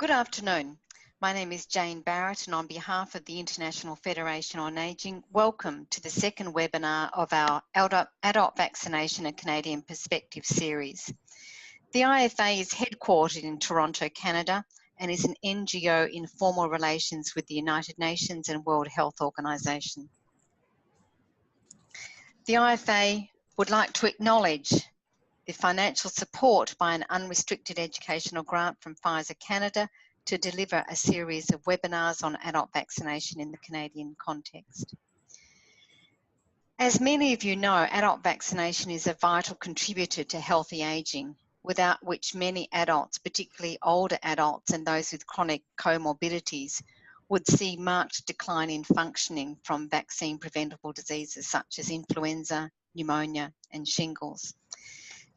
Good afternoon. My name is Jane Barrett, and on behalf of the International Federation on Ageing, welcome to the second webinar of our Adult Vaccination and Canadian Perspective series. The IFA is headquartered in Toronto, Canada, and is an NGO in formal relations with the United Nations and World Health Organization. The IFA would like to acknowledge the financial support by an unrestricted educational grant from Pfizer Canada to deliver a series of webinars on adult vaccination in the Canadian context. As many of you know, adult vaccination is a vital contributor to healthy ageing, without which many adults, particularly older adults and those with chronic comorbidities, would see marked decline in functioning from vaccine-preventable diseases such as influenza, pneumonia, and shingles.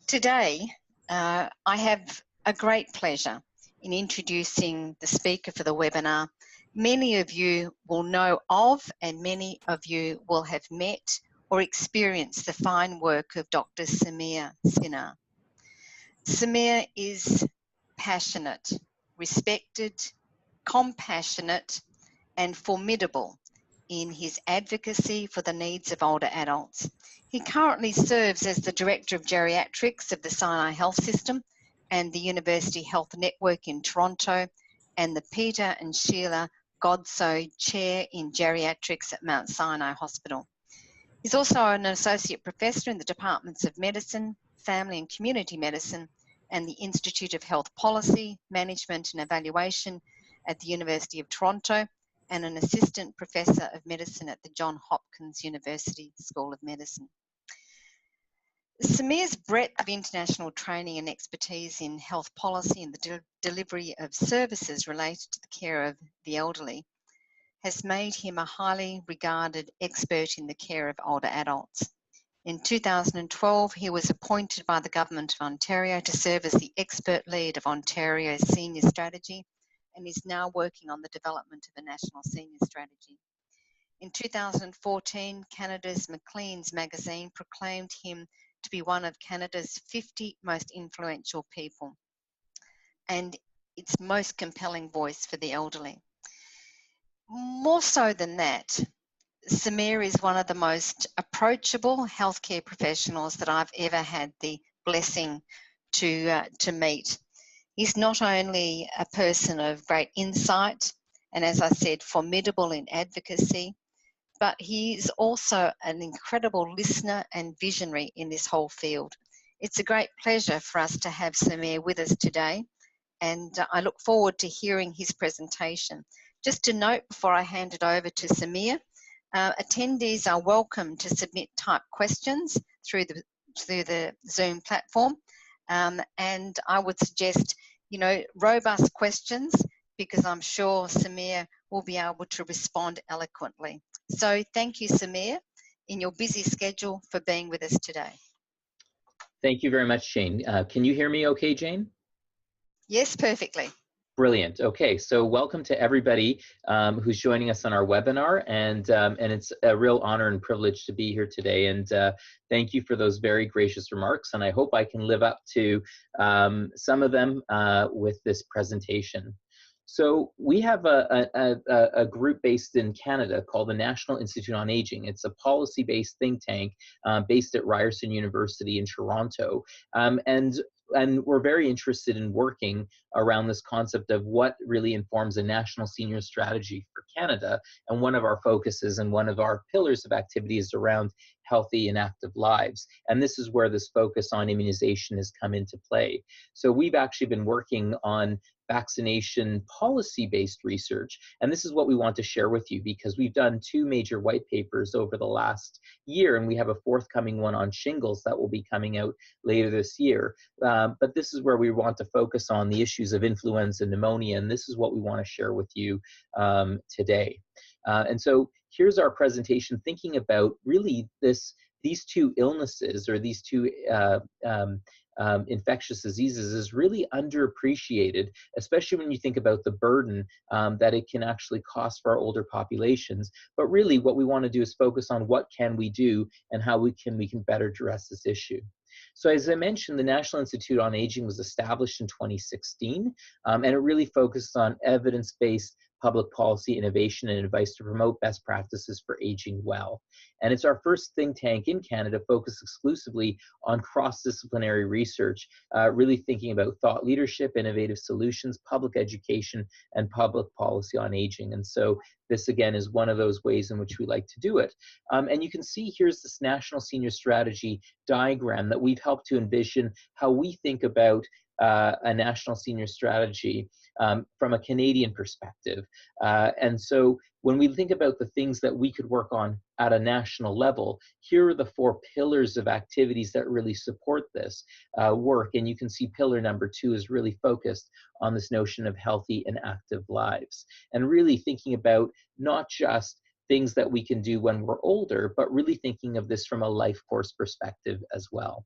Today, I have a great pleasure in introducing the speaker for the webinar. Many of you will know of, and many of you will have met or experienced the fine work of Dr. Samir Sinha. Samir is passionate, respected, compassionate, and formidable in his advocacy for the needs of older adults. He currently serves as the Director of Geriatrics of the Sinai Health System and the University Health Network in Toronto, and the Peter and Sheila Godso Chair in Geriatrics at Mount Sinai Hospital. He's also an Associate Professor in the Departments of Medicine, Family and Community Medicine, and the Institute of Health Policy, Management and Evaluation at the University of Toronto, and an Assistant Professor of Medicine at the Johns Hopkins University School of Medicine. Samir's breadth of international training and expertise in health policy and the delivery of services related to the care of the elderly has made him a highly regarded expert in the care of older adults. In 2012, he was appointed by the Government of Ontario to serve as the expert lead of Ontario's senior strategy, and is now working on the development of a national senior strategy. In 2014, Canada's Maclean's magazine proclaimed him to be one of Canada's 50 most influential people and its most compelling voice for the elderly. More so than that, Samir is one of the most approachable healthcare professionals that I've ever had the blessing to meet. He's not only a person of great insight and, as I said, formidable in advocacy, but he is also an incredible listener and visionary in this whole field. It's a great pleasure for us to have Samir with us today, and I look forward to hearing his presentation. Just to note before I hand it over to Samir, attendees are welcome to submit typed questions through the Zoom platform, and I would suggest, robust questions, because I'm sure Samir will be able to respond eloquently. So thank you, Samir, in your busy schedule, for being with us today. Thank you very much, Jane. Can you hear me okay, Jane? Yes, perfectly. Brilliant. Okay, so welcome to everybody who's joining us on our webinar, and it's a real honor and privilege to be here today. And thank you for those very gracious remarks, and I hope I can live up to some of them with this presentation. So we have a group based in Canada called the National Institute on Aging. It's a policy-based think tank based at Ryerson University in Toronto, and we're very interested in working around this concept of what really informs a national senior strategy for Canada. And one of our focuses and one of our pillars of activity is around healthy and active lives. And this is where this focus on immunization has come into play. So we've actually been working on vaccination policy-based research, and this is what we want to share with you, because we've done 2 major white papers over the last year, and we have a forthcoming one on shingles that will be coming out later this year. But this is where we want to focus on the issues of influenza and pneumonia, and this is what we want to share with you today. And so here's our presentation thinking about really these 2 illnesses, or these 2 infectious diseases, is really underappreciated, especially when you think about the burden that it can actually cost for our older populations. But really what we want to do is focus on what can we do and how we can better address this issue. So as I mentioned, the National Institute on Aging was established in 2016, and it really focused on evidence-based public policy innovation and advice to promote best practices for aging well. And it's our first think tank in Canada focused exclusively on cross-disciplinary research, really thinking about thought leadership, innovative solutions, public education, and public policy on aging. And so this, again, is one of those ways in which we like to do it. And you can see here's this National Senior Strategy diagram that we've helped to envision how we think about a national senior strategy from a Canadian perspective. And so when we think about the things that we could work on at a national level, here are the 4 pillars of activities that really support this work. And you can see pillar number 2 is really focused on this notion of healthy and active lives, and really thinking about not just things that we can do when we're older, but really thinking of this from a life course perspective as well.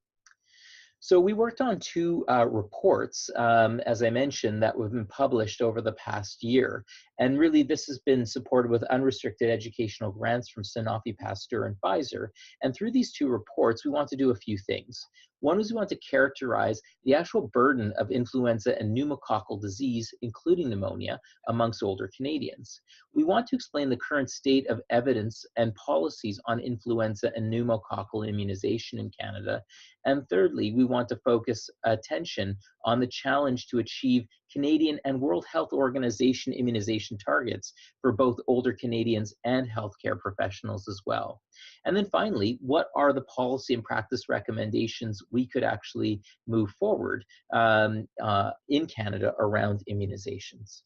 So we worked on 2 reports, as I mentioned, that have been published over the past year. And really, this has been supported with unrestricted educational grants from Sanofi Pasteur and Pfizer. And through these 2 reports, we want to do a few things. One is we want to characterize the actual burden of influenza and pneumococcal disease, including pneumonia, amongst older Canadians. We want to explain the current state of evidence and policies on influenza and pneumococcal immunization in Canada. And thirdly, we want to focus attention on the challenge to achieve Canadian and World Health Organization immunization targets for both older Canadians and healthcare professionals as well. And then finally, what are the policy and practice recommendations we could actually move forward in Canada around immunizations?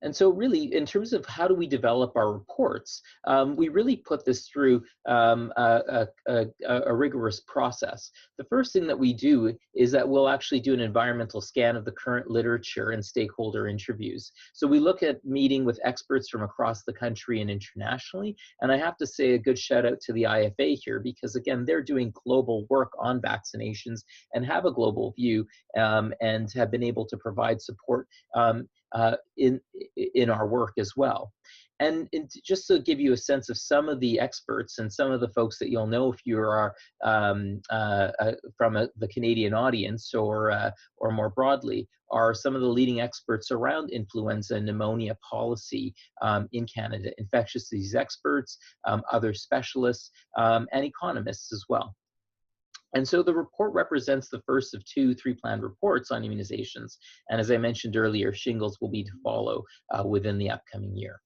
And so really, in terms of how do we develop our reports, we really put this through a rigorous process. The first thing that we do is that we'll actually do an environmental scan of the current literature and stakeholder interviews. So we look at meeting with experts from across the country and internationally. And I have to say a good shout out to the IFA here, because again, they're doing global work on vaccinations and have a global view and have been able to provide support in our work as well. And just to give you a sense of some of the experts and some of the folks that you'll know if you are from the Canadian audience or more broadly, are some of the leading experts around influenza and pneumonia policy in Canada, infectious disease experts, other specialists, and economists as well. And so the report represents the first of 2 3-planned reports on immunizations. And as I mentioned earlier, shingles will be to follow within the upcoming year.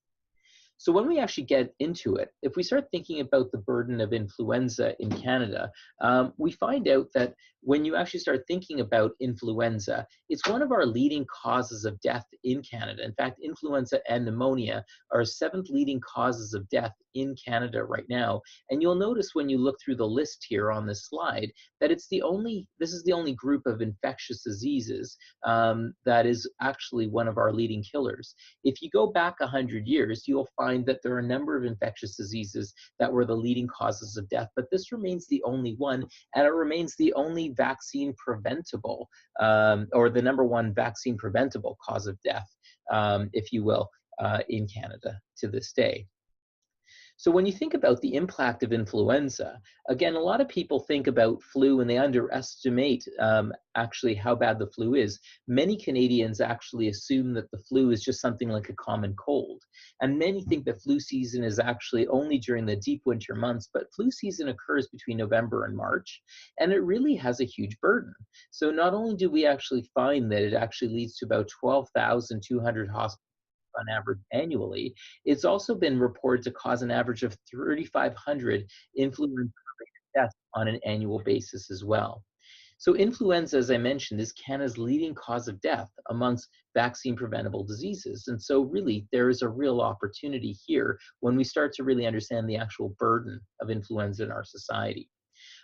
So when we actually get into it, if we start thinking about the burden of influenza in Canada, we find out that when you actually start thinking about influenza, it's one of our leading causes of death in Canada. In fact, influenza and pneumonia are 7th leading causes of death in Canada right now. And you'll notice when you look through the list here on this slide that this is the only group of infectious diseases that is actually one of our leading killers. If you go back 100 years, you'll find that there are a number of infectious diseases that were the leading causes of death, but this remains the only one, and it remains the only vaccine preventable, or the #1 vaccine preventable cause of death, if you will, in Canada to this day. So when you think about the impact of influenza, again, a lot of people think about flu and they underestimate actually how bad the flu is. Many Canadians actually assume that the flu is just something like a common cold. And many think that flu season is actually only during the deep winter months, but flu season occurs between November and March, and it really has a huge burden. So not only do we actually find that it actually leads to about 12,200 hospitals on average annually, it's also been reported to cause an average of 3,500 influenza-related deaths on an annual basis as well. So influenza, as I mentioned, is Canada's leading cause of death amongst vaccine preventable diseases. And so really there is a real opportunity here when we start to really understand the actual burden of influenza in our society.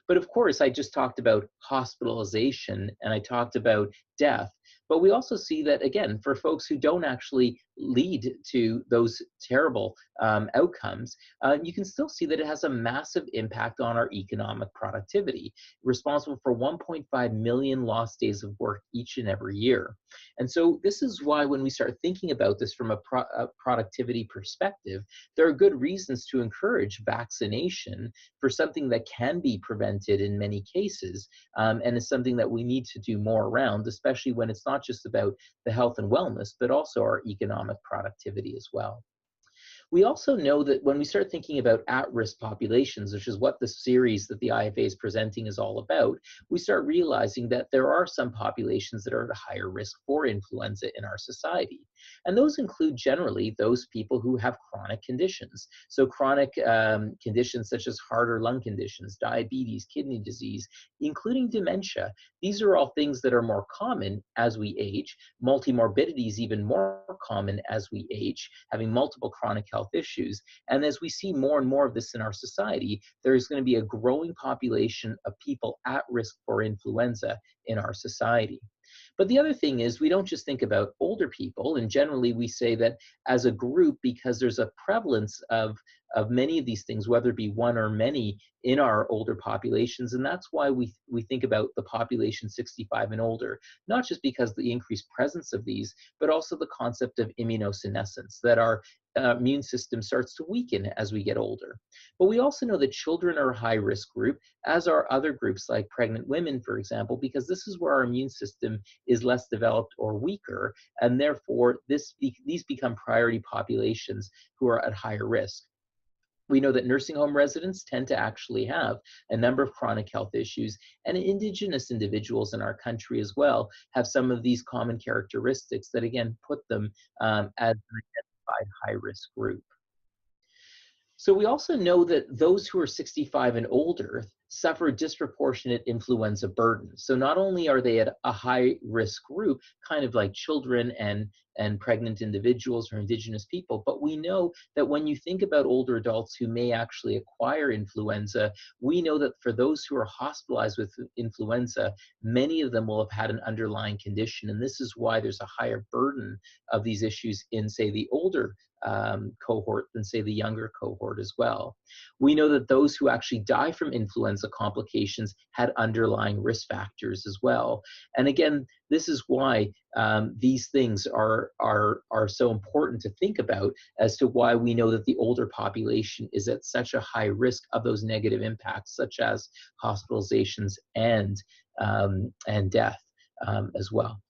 But of course, I just talked about hospitalization and I talked about death. But we also see that, again, for folks who don't actually lead to those terrible outcomes, you can still see that it has a massive impact on our economic productivity, responsible for 1.5 million lost days of work each and every year. And so this is why when we start thinking about this from a productivity perspective, there are good reasons to encourage vaccination for something that can be prevented in many cases, and is something that we need to do more around, especially when it's not just about the health and wellness, but also our economic productivity as well. We also know that when we start thinking about at-risk populations, which is what the series that the IFA is presenting is all about, we start realizing that there are some populations that are at a higher risk for influenza in our society. And those include generally those people who have chronic conditions. So chronic conditions such as heart or lung conditions, diabetes, kidney disease, including dementia. These are all things that are more common as we age. Multimorbidities even more common as we age, having multiple chronic health issues. And as we see more and more of this in our society, there is going to be a growing population of people at risk for influenza in our society. But the other thing is, we don't just think about older people, and generally we say that as a group, because there's a prevalence of many of these things, whether it be one or many in our older populations, and that's why we think about the population 65 and older, not just because of the increased presence of these, but also the concept of immunosenescence, that our immune system starts to weaken as we get older. But we also know that children are a high-risk group, as are other groups like pregnant women, for example, because this is where our immune system is less developed or weaker, and therefore these become priority populations who are at higher risk. We know that nursing home residents tend to actually have a number of chronic health issues, and Indigenous individuals in our country as well have some of these common characteristics that again put them as an identified high-risk group. So we also know that those who are 65 and older suffer disproportionate influenza burden. So not only are they at a high-risk group, kind of like children and pregnant individuals or Indigenous people, but we know that when you think about older adults who may actually acquire influenza, we know that for those who are hospitalized with influenza, many of them will have had an underlying condition, and this is why there's a higher burden of these issues in, say, the older cohort than, say, the younger cohort as well. We know that those who actually die from influenza complications had underlying risk factors as well. And again, this is why these things are so important to think about as to why we know that the older population is at such a high risk of those negative impacts, such as hospitalizations and death as well.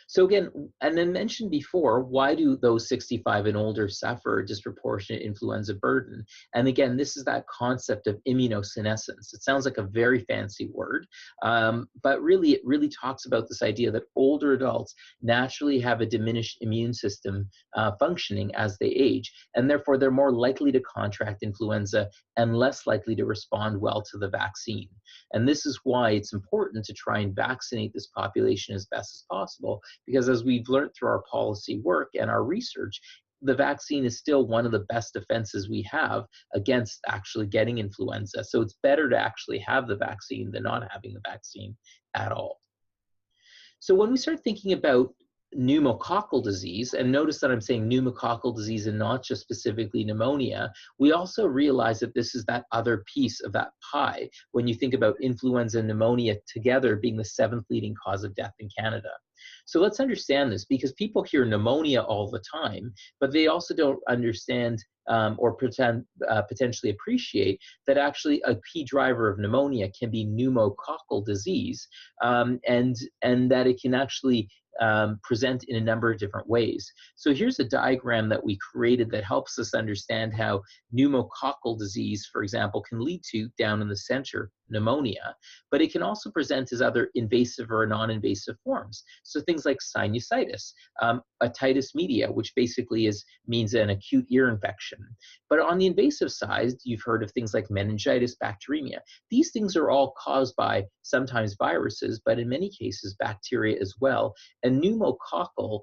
So again, and I mentioned before, why do those 65 and older suffer disproportionate influenza burden? And again, this is that concept of immunosenescence. It sounds like a very fancy word, but really, it really talks about this idea that older adults naturally have a diminished immune system functioning as they age, and therefore they're more likely to contract influenza and less likely to respond well to the vaccine. And this is why it's important to try and vaccinate this population as best as possible, because as we've learned through our policy work and our research, the vaccine is still one of the best defenses we have against actually getting influenza. So it's better to actually have the vaccine than not having the vaccine at all. So when we start thinking about pneumococcal disease, and notice that I'm saying pneumococcal disease and not just specifically pneumonia, we also realize that this is that other piece of that pie when you think about influenza and pneumonia together being the 7th leading cause of death in Canada. So let's understand this, because people hear pneumonia all the time, but they also don't understand or potentially appreciate that actually a key driver of pneumonia can be pneumococcal disease, and that it can actually present in a number of different ways. So here's a diagram that we created that helps us understand how pneumococcal disease, for example, can lead to, down in the center, pneumonia, but it can also present as other invasive or non-invasive forms. So things like sinusitis, otitis media, which basically means an acute ear infection. But on the invasive side, you've heard of things like meningitis, bacteremia. These things are all caused by sometimes viruses, but in many cases bacteria as well. And pneumococcal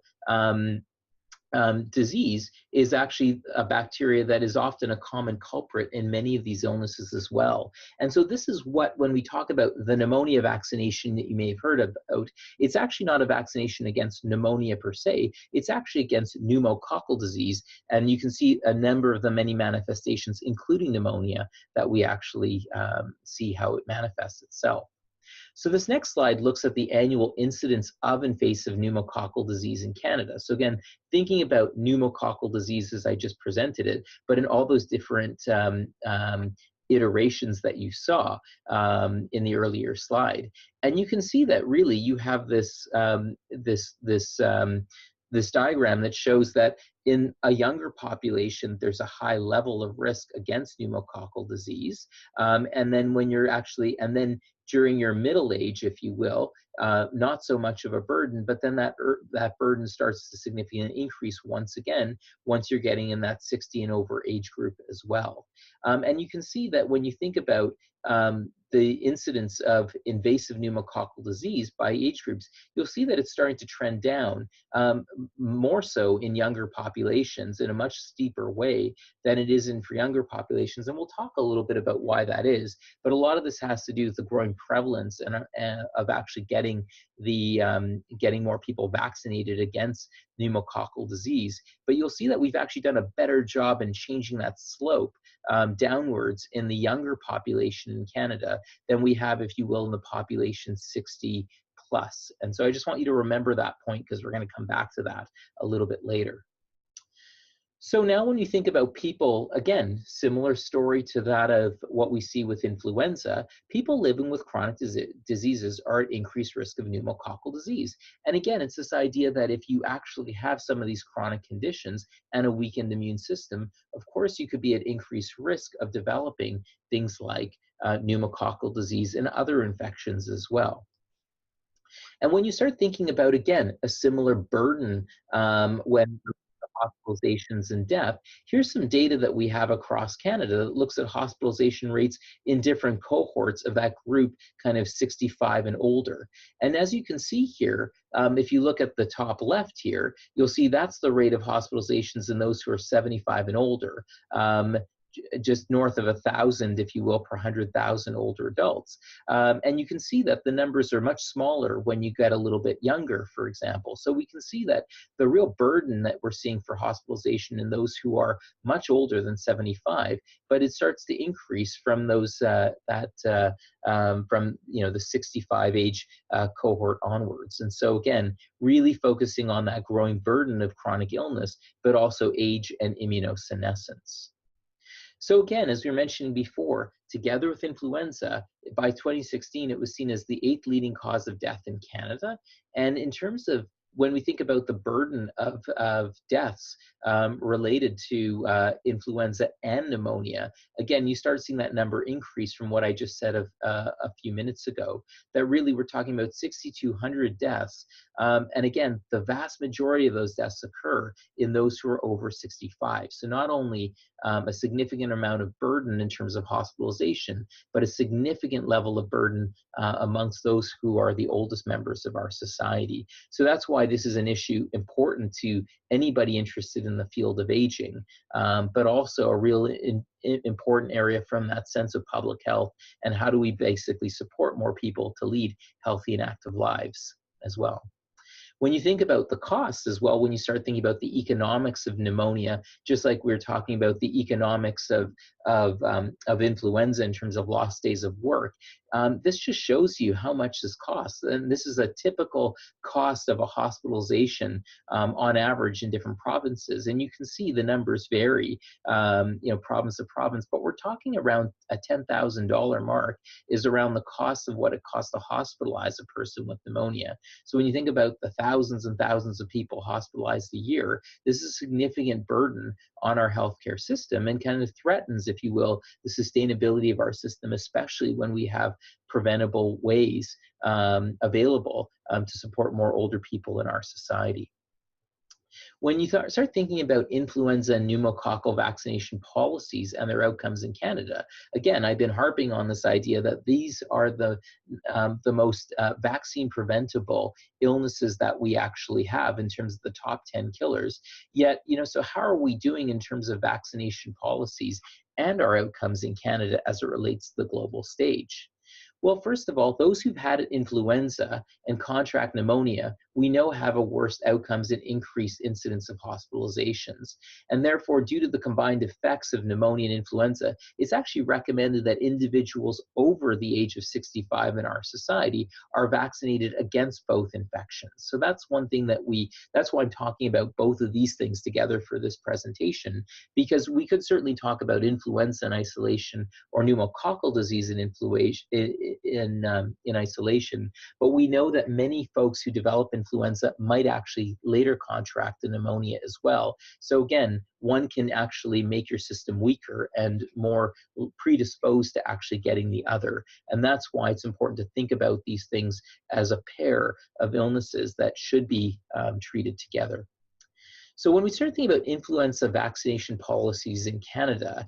disease is actually a bacteria that is often a common culprit in many of these illnesses as well. And so this is what, when we talk about the pneumonia vaccination that you may have heard about, it's actually not a vaccination against pneumonia per se, it's actually against pneumococcal disease. And you can see a number of the many manifestations, including pneumonia, that we actually see how it manifests itself. So this next slide looks at the annual incidence of invasive pneumococcal disease in Canada. So again, thinking about pneumococcal disease as I just presented it, but in all those different iterations that you saw in the earlier slide. And you can see that really you have this, this diagram that shows that in a younger population, there's a high level of risk against pneumococcal disease. And then when you're actually, and then during your middle age, if you will, not so much of a burden, but then that burden starts to significantly increase once again, once you're getting in that 60 and over age group as well. And you can see that when you think about the incidence of invasive pneumococcal disease by age groups, you'll see that it's starting to trend down, more so in younger populations in a much steeper way than it is for younger populations. And we'll talk a little bit about why that is. But a lot of this has to do with the growing prevalence of actually getting more people vaccinated against pneumococcal disease. But you'll see that we've actually done a better job in changing that slope downwards in the younger population in Canada than we have, if you will, in the population 60 plus. And so I just want you to remember that point, because we're going to come back to that a little bit later. So now when you think about people, again, similar story to that of what we see with influenza, people living with chronic diseases are at increased risk of pneumococcal disease. And again, it's this idea that if you actually have some of these chronic conditions and a weakened immune system, of course, you could be at increased risk of developing things like pneumococcal disease and other infections as well. And when you start thinking about, again, a similar burden when hospitalizations and death, here's some data that we have across Canada that looks at hospitalization rates in different cohorts of that group, kind of 65 and older. And as you can see here, if you look at the top left here, you'll see that's the rate of hospitalizations in those who are 75 and older. Just north of 1,000, if you will, per 100,000 older adults. And you can see that the numbers are much smaller when you get a little bit younger, for example. So we can see that the real burden that we're seeing for hospitalization in those who are much older than 75, but it starts to increase from those from the 65 age cohort onwards. And so again, really focusing on that growing burden of chronic illness, but also age and immunosenescence. So again, as we were mentioning before, together with influenza, by 2016, it was seen as the 8th leading cause of death in Canada. And in terms of when we think about the burden of deaths related to influenza and pneumonia, again, you start seeing that number increase from what I just said a few minutes ago, that really we're talking about 6,200 deaths. And again, the vast majority of those deaths occur in those who are over 65. So not only a significant amount of burden in terms of hospitalization, but a significant level of burden amongst those who are the oldest members of our society. So that's why this is an issue important to anybody interested in the field of aging, but also a real important area from that sense of public health and how do we basically support more people to lead healthy and active lives as well. When you think about the costs as well, when you start thinking about the economics of pneumonia, just like we were talking about the economics of influenza in terms of lost days of work, this just shows you how much this costs. And this is a typical cost of a hospitalization on average in different provinces. And you can see the numbers vary, province to province, but we're talking around a $10,000 mark is around the cost of what it costs to hospitalize a person with pneumonia. So when you think about the thousands and thousands of people hospitalized a year, this is a significant burden on our healthcare system and kind of threatens, if you will, the sustainability of our system, especially when we have preventable ways available to support more older people in our society. When you start thinking about influenza and pneumococcal vaccination policies and their outcomes in Canada, again, I've been harping on this idea that these are the most vaccine preventable illnesses that we actually have in terms of the top 10 killers. Yet, so how are we doing in terms of vaccination policies and our outcomes in Canada as it relates to the global stage? Well, first of all, those who've had influenza and contract pneumonia, we know have a worse outcomes and increased incidence of hospitalizations. And therefore, due to the combined effects of pneumonia and influenza, it's actually recommended that individuals over the age of 65 in our society are vaccinated against both infections. So that's one thing that's why I'm talking about both of these things together for this presentation, because we could certainly talk about influenza in isolation or pneumococcal disease in isolation, but we know that many folks who develop influenza might actually later contract the pneumonia as well. So again, one can actually make your system weaker and more predisposed to actually getting the other. And that's why it's important to think about these things as a pair of illnesses that should be treated together. So when we start thinking about influenza vaccination policies in Canada,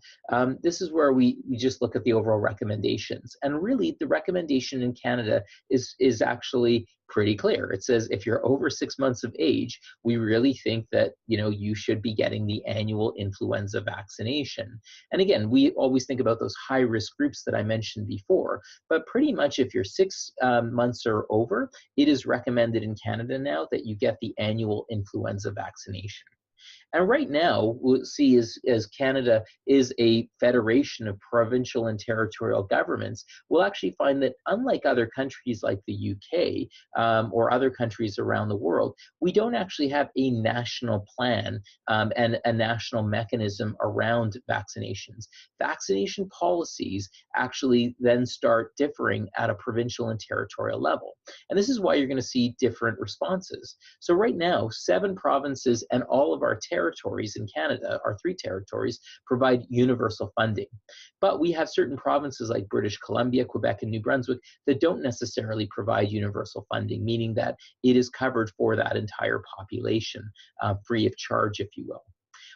this is where we just look at the overall recommendations. And really, the recommendation in Canada is actually pretty clear. It says if you're over 6 months of age, we really think that you should be getting the annual influenza vaccination. And again, we always think about those high-risk groups that I mentioned before, but pretty much if you're 6 months or over, it is recommended in Canada now that you get the annual influenza vaccination. And right now, we'll see as Canada is a federation of provincial and territorial governments, we'll actually find that unlike other countries like the UK or other countries around the world, we don't actually have a national plan and a national mechanism around vaccinations. Vaccination policies actually then start differing at a provincial and territorial level. And this is why you're going to see different responses. So right now, 7 provinces and all of our territories in Canada, our 3 territories, provide universal funding. But we have certain provinces like British Columbia, Quebec, and New Brunswick that don't necessarily provide universal funding, meaning that it is covered for that entire population, free of charge, if you will.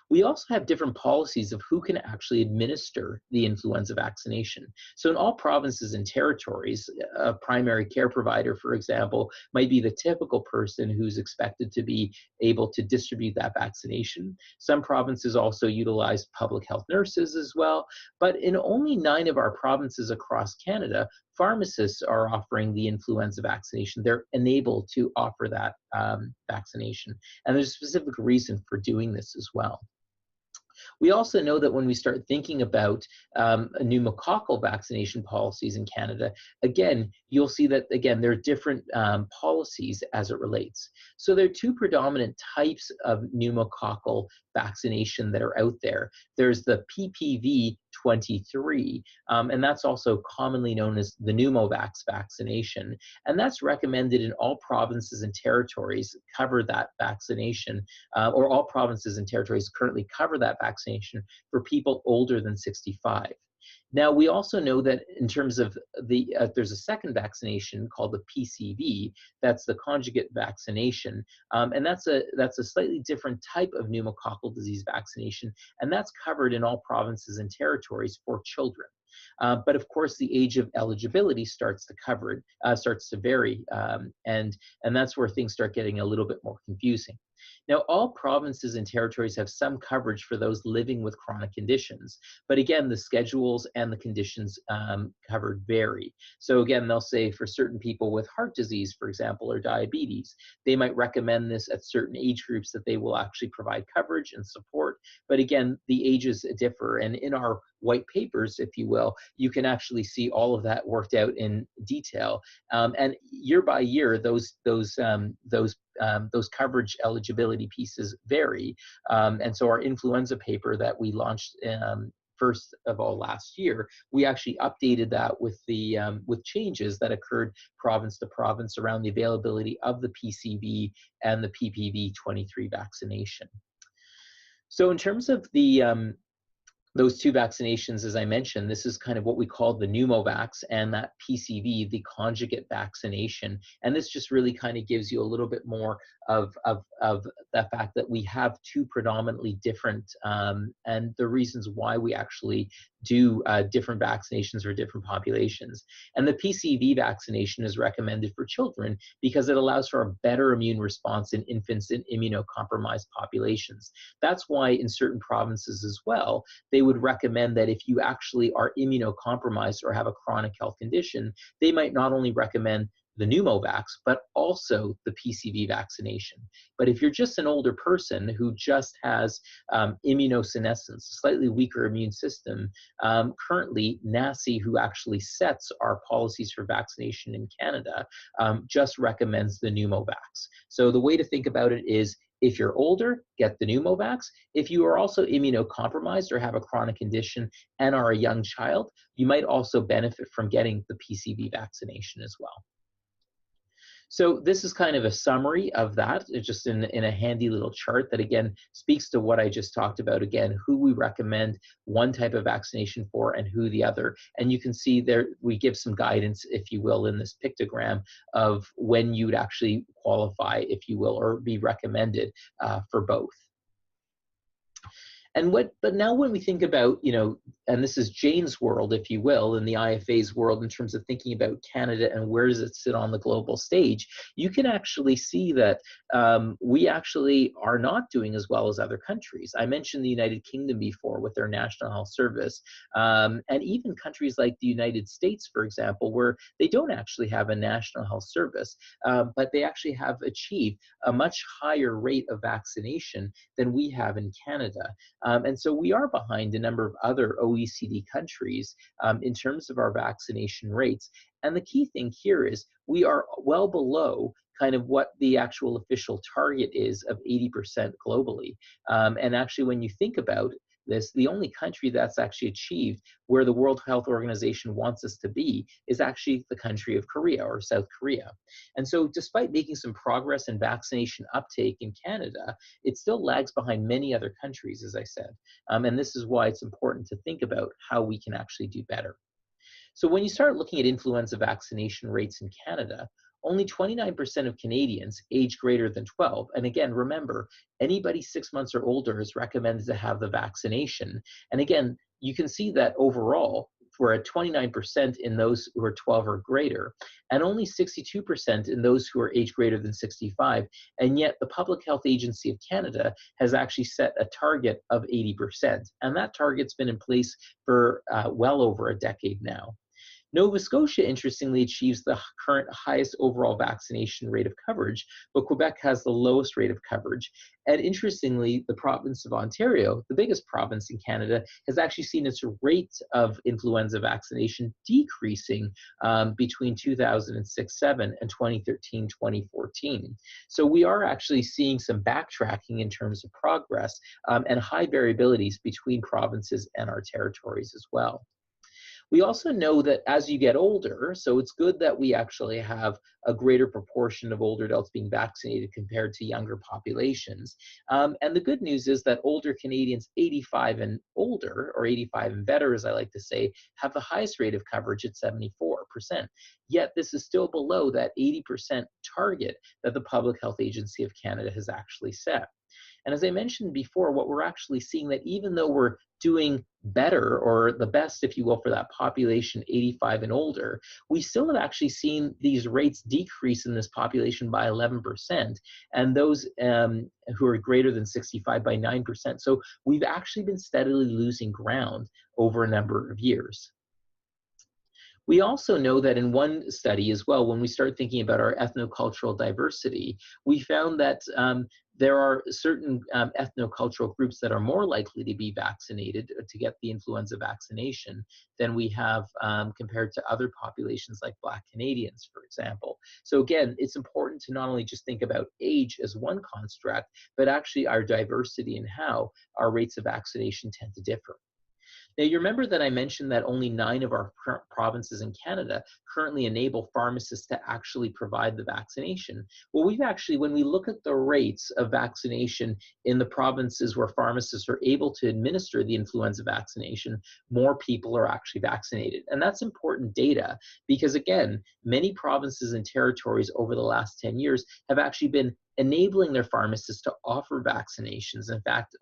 We also have different policies of who can actually administer the influenza vaccination. So in all provinces and territories, a primary care provider, for example, might be the typical person who's expected to be able to distribute that vaccination. Some provinces also utilize public health nurses as well, but in only 9 of our provinces across Canada, pharmacists are offering the influenza vaccination. They're enabled to offer that vaccination. And there's a specific reason for doing this as well. We also know that when we start thinking about pneumococcal vaccination policies in Canada, again, you'll see that, again, there are different policies as it relates. So there are 2 predominant types of pneumococcal vaccination that are out there. There's the PPV 23, and that's also commonly known as the Pneumovax vaccination. And that's recommended in all provinces and territories cover that vaccination, or all provinces and territories currently cover that vaccination for people older than 65. Now, we also know that in terms of there's a second vaccination called the PCV, that's the conjugate vaccination, and that's a slightly different type of pneumococcal disease vaccination, and that's covered in all provinces and territories for children. But of course, the age of eligibility starts to vary, and that's where things start getting a little bit more confusing. Now, all provinces and territories have some coverage for those living with chronic conditions, but again, the schedules and the conditions covered vary. So again, they'll say for certain people with heart disease, for example, or diabetes, they might recommend this at certain age groups that they will actually provide coverage and support. But again, the ages differ, and in our white papers, if you will, you can actually see all of that worked out in detail. And year by year, those coverage eligibility pieces vary. And so our influenza paper that we launched first of all last year, we actually updated that with changes that occurred province to province around the availability of the PCV and the PPV 23 vaccination. So in terms of the those two vaccinations, as I mentioned, this is kind of what we call the pneumovax and that PCV, the conjugate vaccination. And this just really kind of gives you a little bit more of the fact that we have two predominantly different and the reasons why we actually do different vaccinations for different populations. And the PCV vaccination is recommended for children because it allows for a better immune response in infants in immunocompromised populations. That's why in certain provinces as well, they would recommend that if you actually are immunocompromised or have a chronic health condition, they might not only recommend the pneumovax, but also the PCV vaccination. But if you're just an older person who just has immunosenescence, a slightly weaker immune system, currently NACI, who actually sets our policies for vaccination in Canada, just recommends the pneumovax. So the way to think about it is, if you're older, get the pneumovax. If you are also immunocompromised or have a chronic condition and are a young child, you might also benefit from getting the PCV vaccination as well. So this is kind of a summary of that, it's just in a handy little chart that again speaks to what I just talked about, again, who we recommend one type of vaccination for and who the other. And you can see there, we give some guidance, if you will, in this pictogram of when you'd actually qualify, if you will, or be recommended for both. And but now when we think about, and this is Jane's world, if you will, in the IFA's world, in terms of thinking about Canada and where does it sit on the global stage, you can actually see that we actually are not doing as well as other countries. I mentioned the United Kingdom before with their National Health Service, and even countries like the United States, for example, where they don't actually have a National Health Service, but they actually have achieved a much higher rate of vaccination than we have in Canada. And so we are behind a number of other OECD countries in terms of our vaccination rates. And the key thing here is we are well below kind of what the actual official target is of 80% globally. And actually, when you think about this, the only country that's actually achieved where the World Health Organization wants us to be is actually the country of Korea, or South Korea. And so despite making some progress in vaccination uptake in Canada, it still lags behind many other countries, as I said. And this is why it's important to think about how we can actually do better. So when you start looking at influenza vaccination rates in Canada, only 29% of Canadians age greater than 12. And again, remember, anybody 6 months or older is recommended to have the vaccination. And again, you can see that overall, we're at 29% in those who are 12 or greater, and only 62% in those who are age greater than 65. And yet the Public Health Agency of Canada has actually set a target of 80%. And that target's been in place for well over a decade now. Nova Scotia, interestingly, achieves the current highest overall vaccination rate of coverage, but Quebec has the lowest rate of coverage. And interestingly, the province of Ontario, the biggest province in Canada, has actually seen its rate of influenza vaccination decreasing between 2006-07 and 2013-2014. So we are actually seeing some backtracking in terms of progress and high variabilities between provinces and our territories as well. We also know that as you get older, so it's good that we actually have a greater proportion of older adults being vaccinated compared to younger populations. And the good news is that older Canadians, 85 and older, or 85 and better, as I like to say, have the highest rate of coverage at 74%. Yet this is still below that 80% target that the Public Health Agency of Canada has actually set. And as I mentioned before, what we're actually seeing, that even though we're doing better, or the best, if you will, for that population 85 and older, we still have actually seen these rates decrease in this population by 11%, and those who are greater than 65 by 9%. So we've actually been steadily losing ground over a number of years. We also know that in one study as well, when we start thinking about our ethnocultural diversity, we found that there are certain ethnocultural groups that are more likely to be vaccinated, to get the influenza vaccination, than we have compared to other populations like Black Canadians, for example. So again, it's important to not only just think about age as one construct, but actually our diversity and how our rates of vaccination tend to differ. Now, you remember that I mentioned that only 9 of our provinces in Canada currently enable pharmacists to actually provide the vaccination. Well, we've actually, when we look at the rates of vaccination in the provinces where pharmacists are able to administer the influenza vaccination, more people are actually vaccinated. And that's important data because, again, many provinces and territories over the last 10 years have actually been enabling their pharmacists to offer vaccinations. In fact,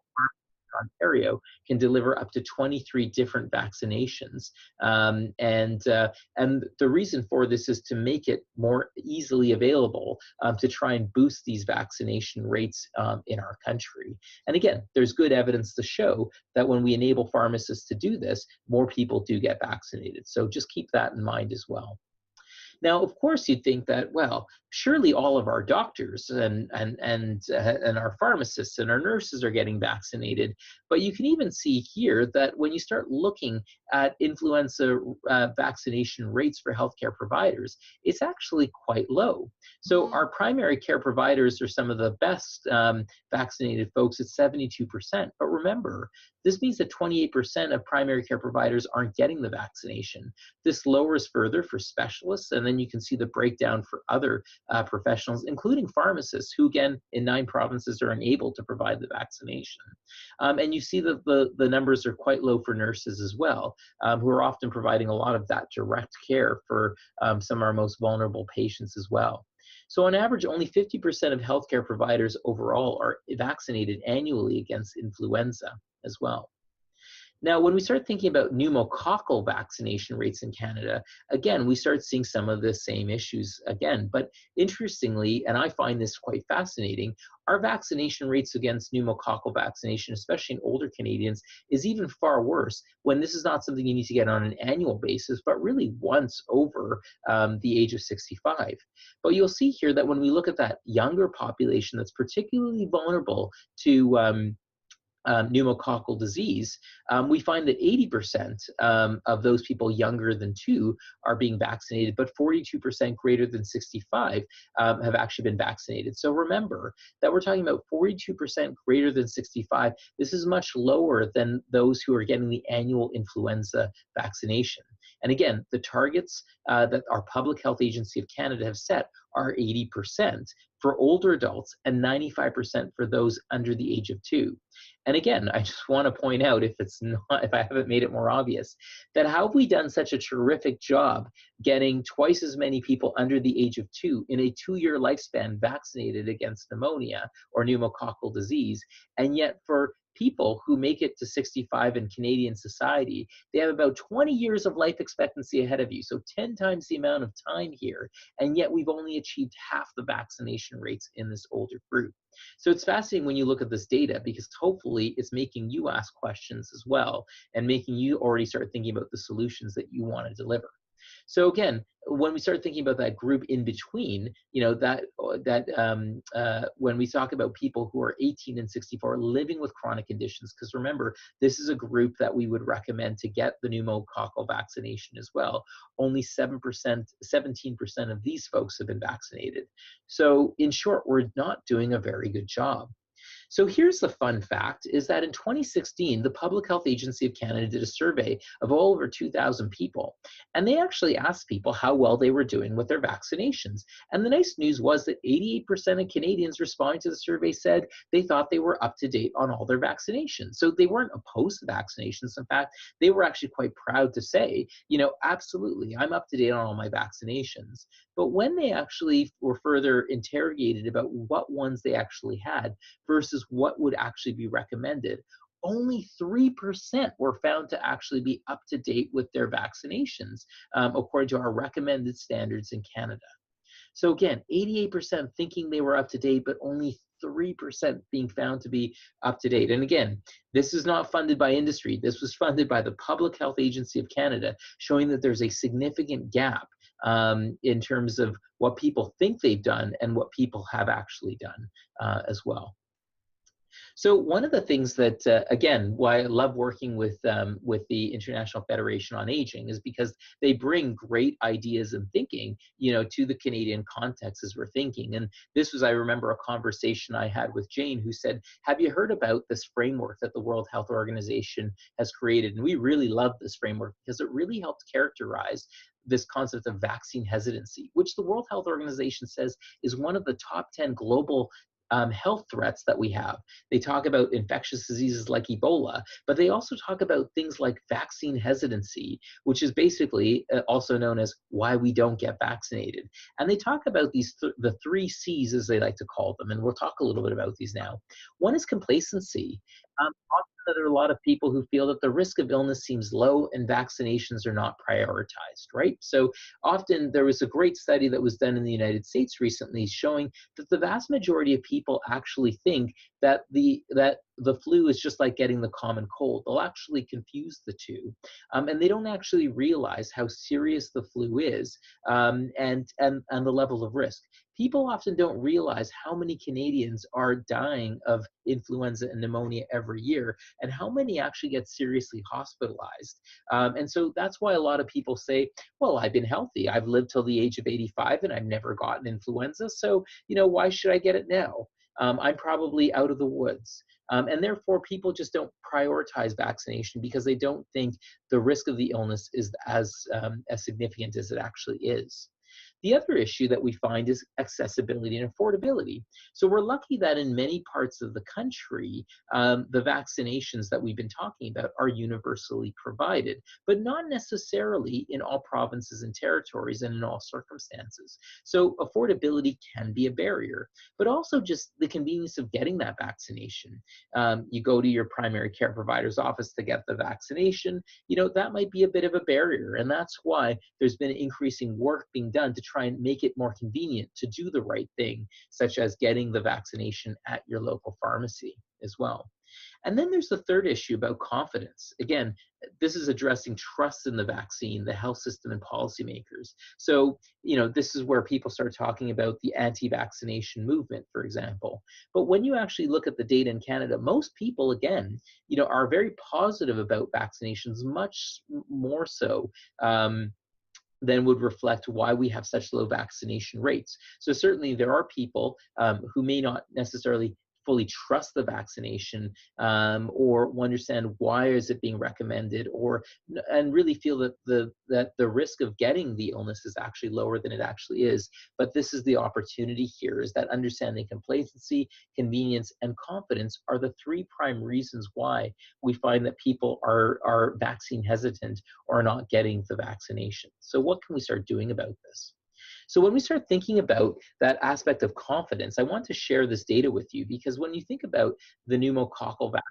Ontario can deliver up to 23 different vaccinations. And the reason for this is to make it more easily available to try and boost these vaccination rates in our country. And again, there's good evidence to show that when we enable pharmacists to do this, more people do get vaccinated. So just keep that in mind as well. Now, of course, you'd think that, well, surely all of our doctors and our pharmacists and our nurses are getting vaccinated. But you can even see here that when you start looking at influenza vaccination rates for healthcare providers, it's actually quite low. So our primary care providers are some of the best vaccinated folks at 72%. But remember, this means that 28% of primary care providers aren't getting the vaccination. This lowers further for specialists, and then you can see the breakdown for other professionals, including pharmacists, who again, in 9 provinces are unable to provide the vaccination. And you see that the numbers are quite low for nurses as well, who are often providing a lot of that direct care for some of our most vulnerable patients as well. So on average, only 50% of healthcare providers overall are vaccinated annually against influenza as well. Now, when we start thinking about pneumococcal vaccination rates in Canada, again, we start seeing some of the same issues again. But interestingly, and I find this quite fascinating, our vaccination rates against pneumococcal vaccination, especially in older Canadians, is even far worse when this is not something you need to get on an annual basis, but really once over the age of 65. But you'll see here that when we look at that younger population that's particularly vulnerable to pneumococcal disease, we find that 80% of those people younger than 2 are being vaccinated, but 42% greater than 65 have actually been vaccinated. So remember that we're talking about 42% greater than 65. This is much lower than those who are getting the annual influenza vaccination. And again, the targets that our Public Health Agency of Canada have set are 80% for older adults and 95% for those under the age of 2. And again, I just want to point out, if I haven't made it more obvious, that how have we done such a terrific job getting twice as many people under the age of 2 in a 2-year lifespan vaccinated against pneumonia or pneumococcal disease, and yet for people who make it to 65 in Canadian society, they have about 20 years of life expectancy ahead of you, so 10 times the amount of time here, and yet we've only achieved half the vaccination rates in this older group. So it's fascinating when you look at this data, because hopefully it's making you ask questions as well and making you already start thinking about the solutions that you want to deliver. So again, when we start thinking about that group in between, when we talk about people who are 18 and 64 living with chronic conditions, because remember, this is a group that we would recommend to get the pneumococcal vaccination as well. Only 17% of these folks have been vaccinated. So in short, we're not doing a very good job. So here's the fun fact, is that in 2016, the Public Health Agency of Canada did a survey of all over 2,000 people, and they actually asked people how well they were doing with their vaccinations. And the nice news was that 88% of Canadians responding to the survey said they thought they were up to date on all their vaccinations. So they weren't opposed to vaccinations. In fact, they were actually quite proud to say, absolutely, I'm up to date on all my vaccinations. But when they actually were further interrogated about what ones they actually had versus what would actually be recommended, only 3% were found to actually be up to date with their vaccinations, according to our recommended standards in Canada. So again, 88% thinking they were up to date, but only 3% being found to be up to date. And again, this is not funded by industry. This was funded by the Public Health Agency of Canada, showing that there's a significant gap in terms of what people think they've done and what people have actually done as well. So one of the things that, again, why I love working with the International Federation on Aging is because they bring great ideas and thinking, to the Canadian context as we're thinking. And this was, I remember, a conversation I had with Jane, who said, "Have you heard about this framework that the World Health Organization has created?" And we really love this framework because it really helped characterize this concept of vaccine hesitancy, which the World Health Organization says is one of the top 10 global health threats that we have. They talk about infectious diseases like Ebola, but they also talk about things like vaccine hesitancy, which is basically also known as why we don't get vaccinated. And they talk about the three C's, as they like to call them, and we'll talk a little bit about these now. One is complacency. Often there are a lot of people who feel that the risk of illness seems low and vaccinations are not prioritized, right? So often there was a great study that was done in the United States recently showing that the vast majority of people actually think that the flu is just like getting the common cold. They'll actually confuse the two, and they don't actually realize how serious the flu is, and the level of risk. People often don't realize how many Canadians are dying of influenza and pneumonia every year, and how many actually get seriously hospitalized. And so that's why a lot of people say, well, I've been healthy. I've lived till the age of 85 and I've never gotten influenza. So, why should I get it now? I'm probably out of the woods. And therefore, people just don't prioritize vaccination because they don't think the risk of the illness is as significant as it actually is. The other issue that we find is accessibility and affordability. So we're lucky that in many parts of the country, the vaccinations that we've been talking about are universally provided, but not necessarily in all provinces and territories and in all circumstances. So affordability can be a barrier, but also just the convenience of getting that vaccination. You go to your primary care provider's office to get the vaccination, that might be a bit of a barrier. And that's why there's been increasing work being done to try and make it more convenient to do the right thing, such as getting the vaccination at your local pharmacy as well. And then there's the third issue about confidence. Again, this is addressing trust in the vaccine, the health system, and policymakers. So, this is where people start talking about the anti-vaccination movement, for example. But when you actually look at the data in Canada, most people, again, are very positive about vaccinations, much more so than would reflect why we have such low vaccination rates. So certainly there are people who may not necessarily fully trust the vaccination, or understand why is it being recommended, and really feel that the risk of getting the illness is actually lower than it actually is. But this is the opportunity here, is that understanding complacency, convenience, and confidence are the three prime reasons why we find that people are vaccine hesitant or not getting the vaccination. So what can we start doing about this? So when we start thinking about that aspect of confidence, I want to share this data with you, because when you think about the pneumococcal vaccine,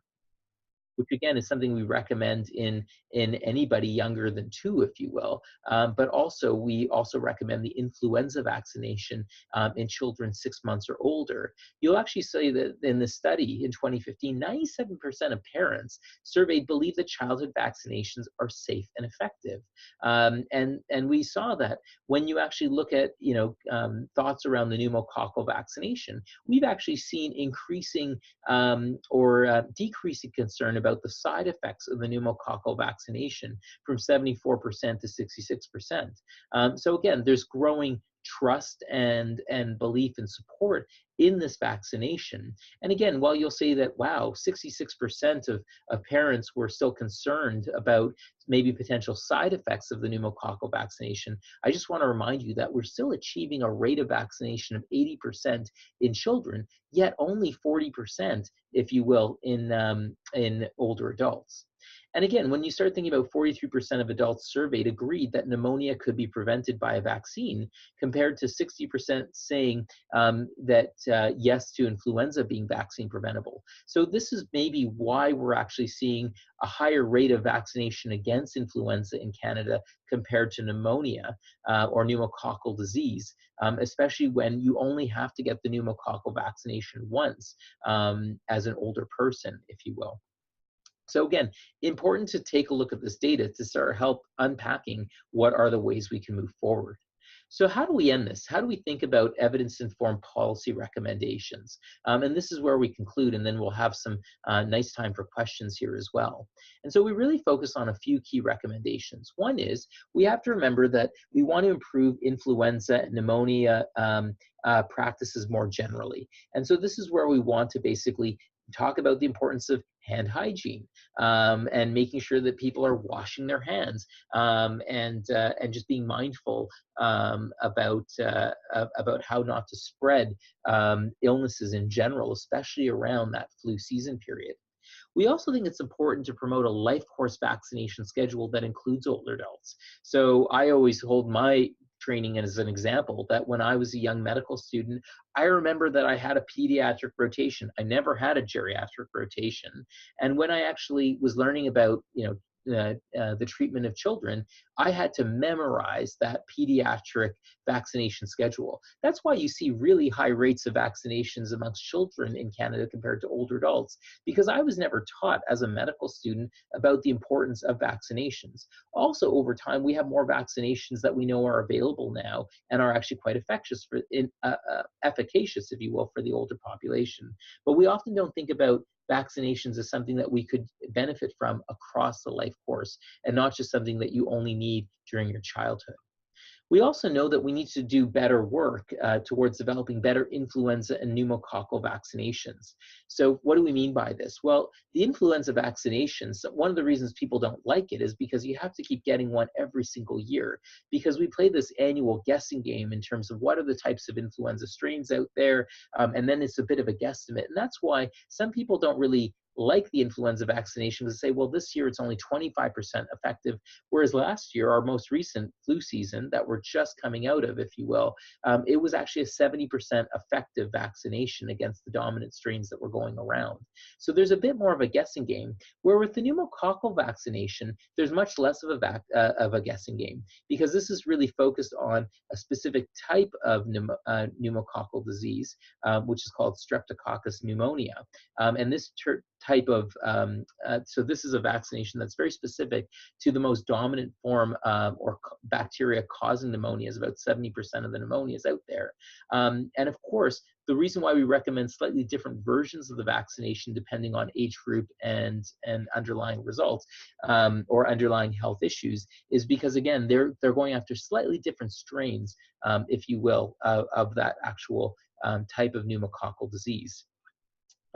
which again is something we recommend in anybody younger than 2, if you will. But also, we also recommend the influenza vaccination in children 6 months or older. You'll actually see that in the study in 2015, 97% of parents surveyed believe that childhood vaccinations are safe and effective. And we saw that when you actually look at thoughts around the pneumococcal vaccination, we've actually seen increasing or decreasing concern about the side effects of the pneumococcal vaccination from 74% to 66%. So again, there's growing trust and belief and support in this vaccination. And again, while you'll say that, wow, 66% of parents were still concerned about maybe potential side effects of the pneumococcal vaccination, I just want to remind you that we're still achieving a rate of vaccination of 80% in children, yet only 40%, if you will, in older adults. And again, when you start thinking about 43% of adults surveyed agreed that pneumonia could be prevented by a vaccine, compared to 60% saying that yes to influenza being vaccine preventable. So this is maybe why we're actually seeing a higher rate of vaccination against influenza in Canada compared to pneumonia or pneumococcal disease, especially when you only have to get the pneumococcal vaccination once as an older person, if you will. So again, important to take a look at this data to start help unpacking what are the ways we can move forward. So how do we end this? How do we think about evidence-informed policy recommendations? And this is where we conclude, and then we'll have some nice time for questions here as well. And so we really focus on a few key recommendations. One is we have to remember that we want to improve influenza and pneumonia practices more generally. And so this is where we want to basically talk about the importance of hand hygiene and making sure that people are washing their hands and just being mindful about how not to spread illnesses in general, especially around that flu season period. We also think it's important to promote a life course vaccination schedule that includes older adults. So I always hold my training as an example that when I was a young medical student, I remember that I had a pediatric rotation. I never had a geriatric rotation. And when I actually was learning about, the treatment of children, I had to memorize that pediatric vaccination schedule. That's why you see really high rates of vaccinations amongst children in Canada compared to older adults, because I was never taught as a medical student about the importance of vaccinations. Also, over time, we have more vaccinations that we know are available now and are actually quite efficacious, if you will, for the older population. But we often don't think about vaccinations as something that we could benefit from across the life course and not just something that you only need during your childhood. We also know that we need to do better work towards developing better influenza and pneumococcal vaccinations. So what do we mean by this? Well, the influenza vaccinations, one of the reasons people don't like it is because you have to keep getting one every single year, because we play this annual guessing game in terms of what are the types of influenza strains out there, and then it's a bit of a guesstimate. And that's why some people don't really like the influenza vaccination to say, well, this year it's only 25% effective, whereas last year, our most recent flu season that we're just coming out of, if you will, it was actually a 70% effective vaccination against the dominant strains that were going around. So there's a bit more of a guessing game, where with the pneumococcal vaccination, there's much less of a guessing game, because this is really focused on a specific type of pneumococcal disease, which is called Streptococcus pneumonia. And this type of, so this is a vaccination that's very specific to the most dominant form or bacteria causing pneumonia. Is about 70% of the pneumonias out there. And of course, the reason why we recommend slightly different versions of the vaccination depending on age group and underlying results or underlying health issues is because, again, they're going after slightly different strains, if you will, of that actual type of pneumococcal disease.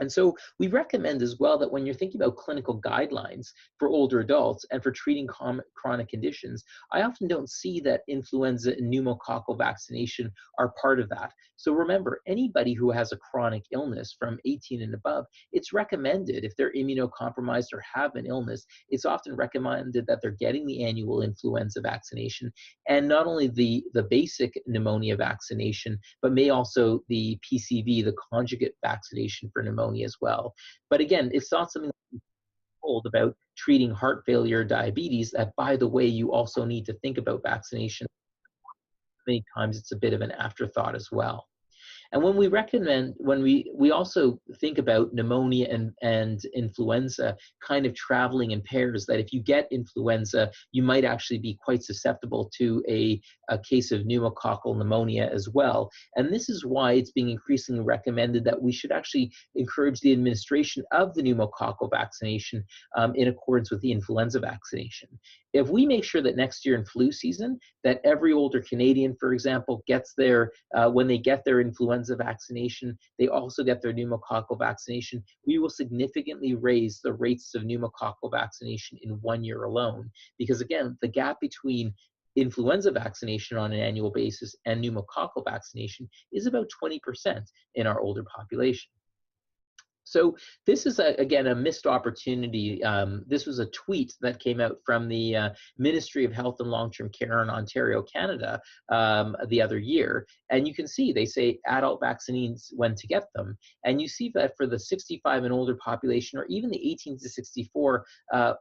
And so we recommend as well that when you're thinking about clinical guidelines for older adults and for treating chronic conditions, I often don't see that influenza and pneumococcal vaccination are part of that. So remember, anybody who has a chronic illness from 18 and above, it's recommended, if they're immunocompromised or have an illness, it's often recommended that they're getting the annual influenza vaccination, and not only the basic pneumonia vaccination, but may also the PCV, the conjugate vaccination for pneumonia as well. But again, it's not something that told about treating heart failure or diabetes, that, by the way, you also need to think about vaccination. Many times it's a bit of an afterthought as well. And when we recommend, when we also think about pneumonia and influenza kind of traveling in pairs, that if you get influenza, you might actually be quite susceptible to a case of pneumococcal pneumonia as well. And this is why it's being increasingly recommended that we should actually encourage the administration of the pneumococcal vaccination in accordance with the influenza vaccination. If we make sure that next year in flu season, that every older Canadian, for example, gets their, when they get their influenza vaccination, they also get their pneumococcal vaccination, we will significantly raise the rates of pneumococcal vaccination in 1 year alone. Because again, the gap between influenza vaccination on an annual basis and pneumococcal vaccination is about 20% in our older population. So this is, again, a missed opportunity. This was a tweet that came out from the Ministry of Health and Long-Term Care in Ontario, Canada, the other year. And you can see they say adult vaccines when to get them. And you see that for the 65 and older population, or even the 18 to 64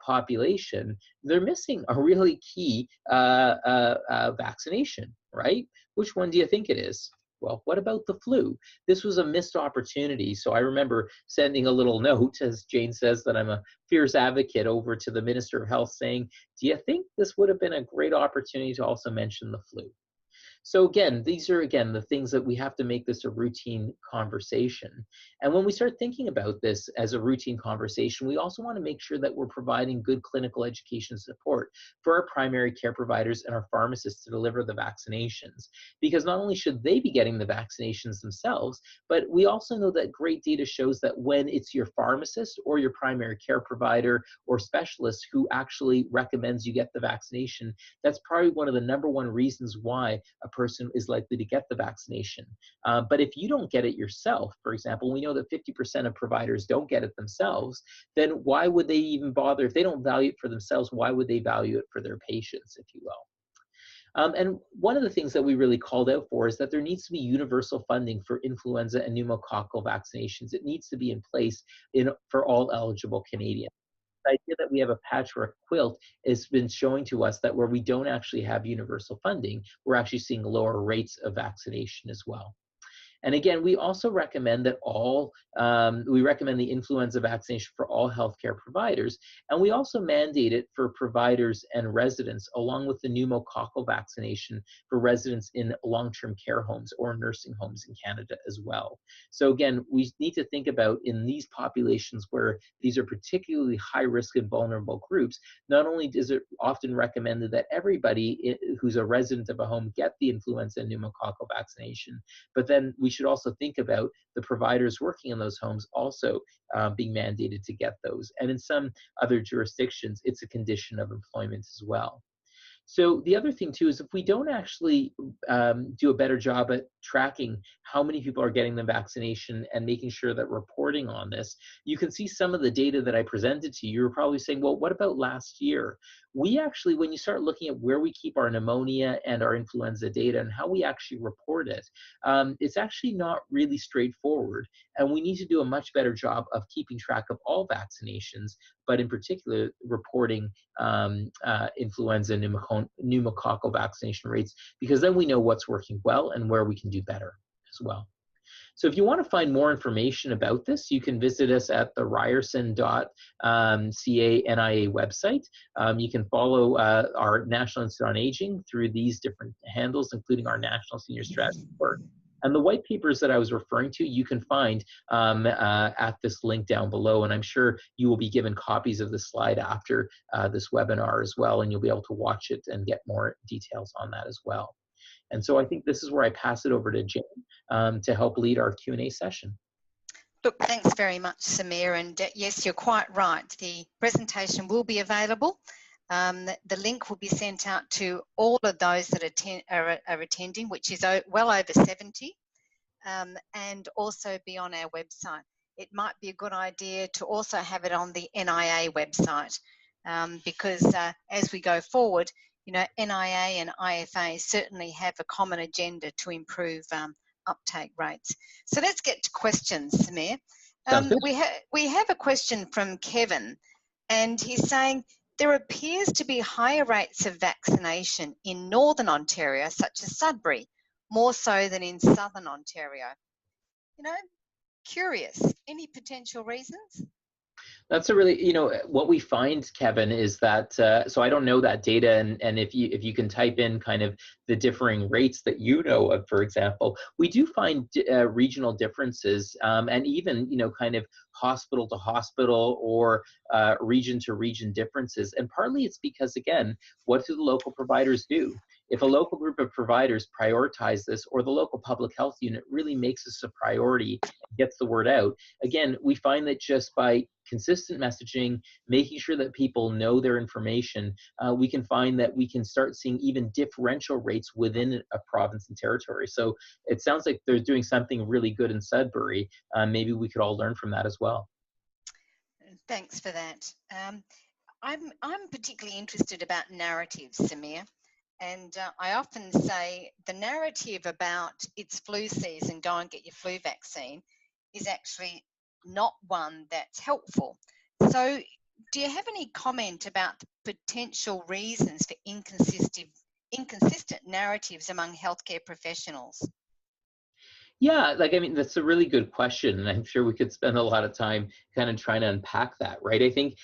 population, they're missing a really key vaccination, right? Which one do you think it is? Well, what about the flu? This was a missed opportunity. So I remember sending a little note, as Jane says, that I'm a fierce advocate, over to the Minister of Health saying, do you think this would have been a great opportunity to also mention the flu? So again, these are, again, the things that we have to make this a routine conversation. And when we start thinking about this as a routine conversation, we also want to make sure that we're providing good clinical education support for our primary care providers and our pharmacists to deliver the vaccinations. Because not only should they be getting the vaccinations themselves, but we also know that great data shows that when it's your pharmacist or your primary care provider or specialist who actually recommends you get the vaccination, that's probably one of the number one reasons why a person is likely to get the vaccination. But if you don't get it yourself, for example, we know that 50% of providers don't get it themselves, then why would they even bother? If they don't value it for themselves, why would they value it for their patients, if you will? And one of the things that we really called out for is that there needs to be universal funding for influenza and pneumococcal vaccinations. It needs to be in place for all eligible Canadians. The idea that we have a patchwork quilt has been showing to us that where we don't actually have universal funding, we're actually seeing lower rates of vaccination as well. And again, we also recommend that we recommend the influenza vaccination for all healthcare providers. And we also mandate it for providers and residents, along with the pneumococcal vaccination for residents in long-term care homes or nursing homes in Canada as well. So again, we need to think about in these populations where these are particularly high risk and vulnerable groups, not only is it often recommended that everybody who's a resident of a home get the influenza and pneumococcal vaccination, but then we should also think about the providers working in those homes also being mandated to get those. And in some other jurisdictions, it's a condition of employment as well. So the other thing too is if we don't actually do a better job at tracking how many people are getting the vaccination and making sure that reporting on this, you can see some of the data that I presented to you. You're probably saying, well, what about last year? We actually, when you start looking at where we keep our pneumonia and our influenza data and how we actually report it, it's actually not really straightforward. And we need to do a much better job of keeping track of all vaccinations, but in particular reporting influenza and pneumococcal vaccination rates, because then we know what's working well and where we can do better as well. So if you want to find more information about this, you can visit us at the ryerson.ca NIA website. You can follow our National Institute on Aging through these different handles, including our National Senior Strategy Report. And the white papers that I was referring to, you can find at this link down below. And I'm sure you will be given copies of the slide after this webinar as well, and you'll be able to watch it and get more details on that as well. And so I think this is where I pass it over to Jane to help lead our Q&A session. Look, thanks very much, Samir. And yes, you're quite right. The presentation will be available. The link will be sent out to all of those that are attending, which is well over 70, and also be on our website. It might be a good idea to also have it on the NIA website because as we go forward, you know, NIA and IFA certainly have a common agenda to improve uptake rates. So let's get to questions, Samir. We have a question from Kevin, and he's saying, there appears to be higher rates of vaccination in Northern Ontario, such as Sudbury, more so than in Southern Ontario. You know, curious, any potential reasons? That's a really, you know, what we find, Kevin, is that, so I don't know that data, and if you can type in kind of the differing rates that you know of, for example, we do find regional differences, and even, you know, kind of hospital to hospital or region to region differences. And partly it's because, again, what do the local providers do? If a local group of providers prioritize this, or the local public health unit really makes this a priority and gets the word out, again, we find that just by consistent messaging, making sure that people know their information, we can find that we can start seeing even differential rates within a province and territory. So it sounds like they're doing something really good in Sudbury. Maybe we could all learn from that as well. Thanks for that. I'm particularly interested about narratives, Samir. And I often say the narrative about it's flu season, go and get your flu vaccine, is actually not one that's helpful. So do you have any comment about the potential reasons for inconsistent narratives among healthcare professionals? Yeah, like, I mean, that's a really good question, and I'm sure we could spend a lot of time kind of trying to unpack that, right? I think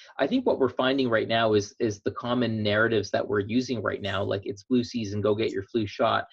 what we're finding right now is the common narratives that we're using right now, like it's flu season, go get your flu shot.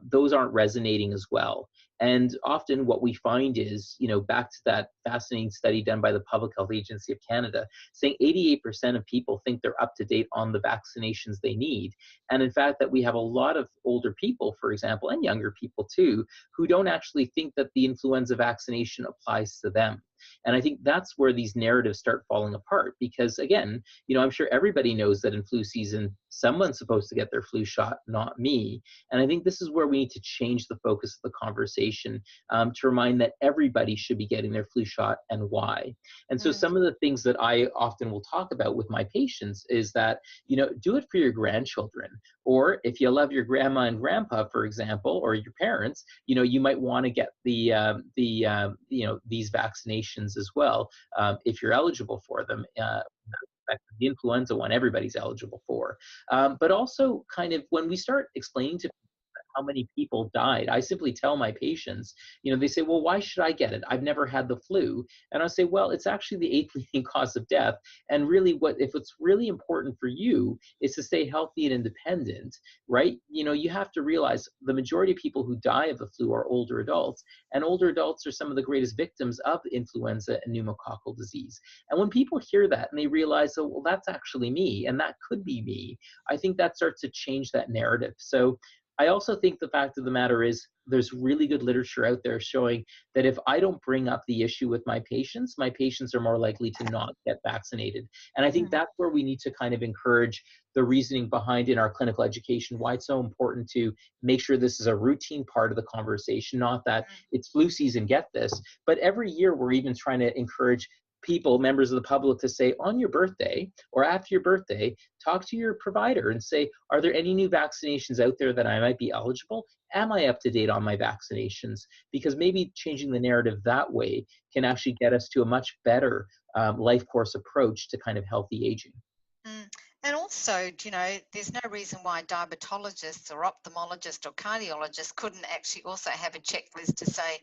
Those aren't resonating as well. And often what we find is, back to that fascinating study done by the Public Health Agency of Canada, saying 88% of people think they're up to date on the vaccinations they need. And in fact, that we have a lot of older people, for example, and younger people too, who don't actually think that the influenza vaccination applies to them. And I think that's where these narratives start falling apart because, again, I'm sure everybody knows that in flu season, someone's supposed to get their flu shot, not me. And I think this is where we need to change the focus of the conversation to remind that everybody should be getting their flu shot and why. And so Mm, some of the things that I often will talk about with my patients is that, do it for your grandchildren. Or if you love your grandma and grandpa, for example, or your parents, you might want to get these vaccinations as well if you're eligible for them. The influenza one, everybody's eligible for. But also, kind of when we start explaining to how many people died. I simply tell my patients, they say, well, why should I get it? I've never had the flu. And I say, well, it's actually the eighth leading cause of death. And really, if it's really important for you is to stay healthy and independent, right? You have to realize the majority of people who die of the flu are older adults, and older adults are some of the greatest victims of influenza and pneumococcal disease. And when people hear that and they realize, oh, well, that's actually me, and that could be me, I think that starts to change that narrative. So I also think the fact of the matter is there's really good literature out there showing that if I don't bring up the issue with my patients are more likely to not get vaccinated. And I think mm, that's where we need to kind of encourage the reasoning behind in our clinical education, why it's so important to make sure this is a routine part of the conversation, not that mm. it's flu season, get this, but every year we're even trying to encourage people, members of the public, to say on your birthday or after your birthday, talk to your provider and say, are there any new vaccinations out there that I might be eligible? Am I up to date on my vaccinations? Because maybe changing the narrative that way can actually get us to a much better life course approach to kind of healthy aging. Mm. And also, there's no reason why diabetologists or ophthalmologists or cardiologists couldn't actually also have a checklist to say,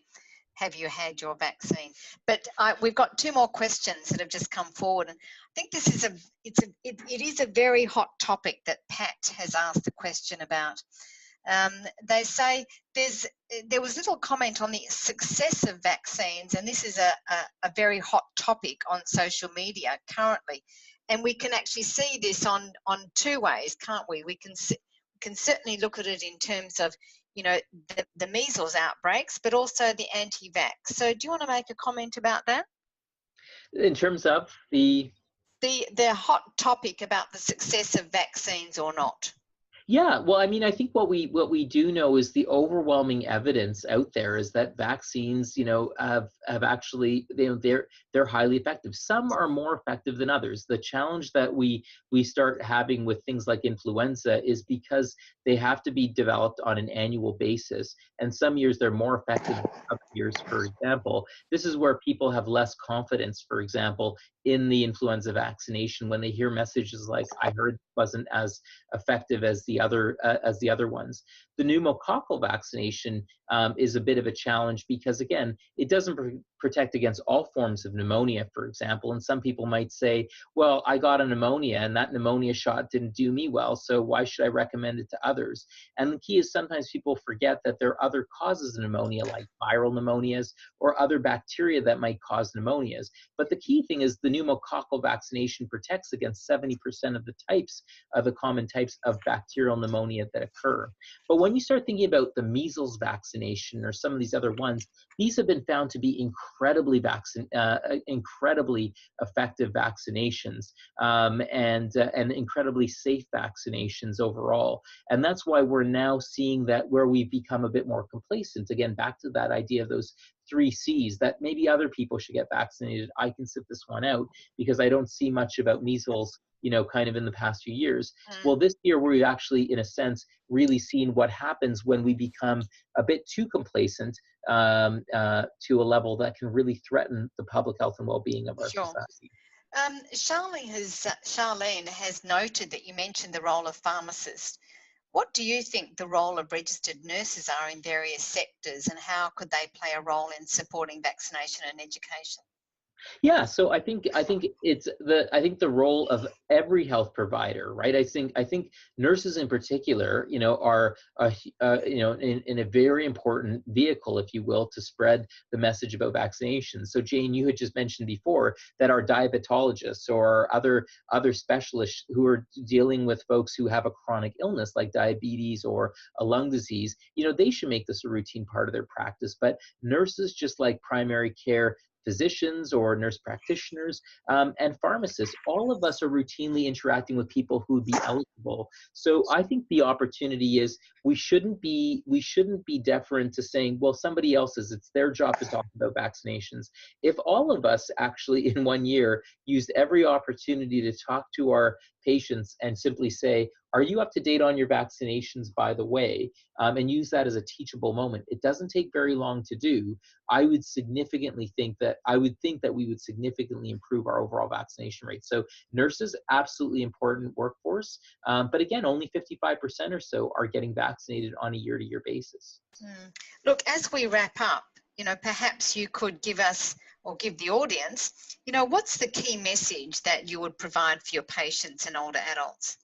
have you had your vaccine? But we've got two more questions that have just come forward, and I think this is it is a very hot topic that Pat has asked a question about. They say there was little comment on the success of vaccines, and this is a very hot topic on social media currently. And we can actually see this on two ways, can't we? We can certainly look at it in terms of, the measles outbreaks, but also the anti-vax. So do you want to make a comment about that? In terms of The hot topic about the success of vaccines or not. Yeah, well, I mean, I think what we do know is the overwhelming evidence out there is that vaccines, have actually, they're highly effective. Some are more effective than others. The challenge that we start having with things like influenza is because they have to be developed on an annual basis, and some years they're more effective than other years. For example, this is where people have less confidence, for example, in the influenza vaccination when they hear messages like, I heard wasn't as effective as the other ones. The pneumococcal vaccination is a bit of a challenge because, again, it doesn't protect against all forms of pneumonia, for example. And some people might say, well, I got a pneumonia and that pneumonia shot didn't do me well, so why should I recommend it to others? And the key is sometimes people forget that there are other causes of pneumonia, like viral pneumonias or other bacteria that might cause pneumonias. But the key thing is the pneumococcal vaccination protects against 70% of the types of the common types of bacterial pneumonia that occur. But when you start thinking about the measles vaccination or some of these other ones, these have been found to be incredibly effective vaccinations, and incredibly safe vaccinations overall. And that's why we're now seeing that where we've become a bit more complacent, again, back to that idea of those 3 Cs, that maybe other people should get vaccinated. I can sit this one out because I don't see much about measles, kind of in the past few years. Mm. Well, this year we've actually, in a sense, really seen what happens when we become a bit too complacent to a level that can really threaten the public health and well-being of our Sure. society. Charlene has noted that you mentioned the role of pharmacists. What do you think the role of registered nurses are in various sectors, and how could they play a role in supporting vaccination and education? Yeah, so I think the role of every health provider, right? I think nurses in particular, are in a very important vehicle, if you will, to spread the message about vaccination. So Jane, you had just mentioned before that our diabetologists or other specialists who are dealing with folks who have a chronic illness like diabetes or a lung disease, they should make this a routine part of their practice. But nurses, just like primary care physicians or nurse practitioners, and pharmacists, all of us are routinely interacting with people who would be eligible. So I think the opportunity is we shouldn't be deferent to saying, well, somebody else's, it's their job to talk about vaccinations. If all of us actually in 1 year used every opportunity to talk to our patients and simply say, are you up to date on your vaccinations, by the way, and use that as a teachable moment. It doesn't take very long to do. I would think that we would significantly improve our overall vaccination rate. So nurses, absolutely important workforce, but again, only 55% or so are getting vaccinated on a year-to-year basis. Look, as we wrap up, perhaps you could give us or give the audience, what's the key message that you would provide for your patients and older adults?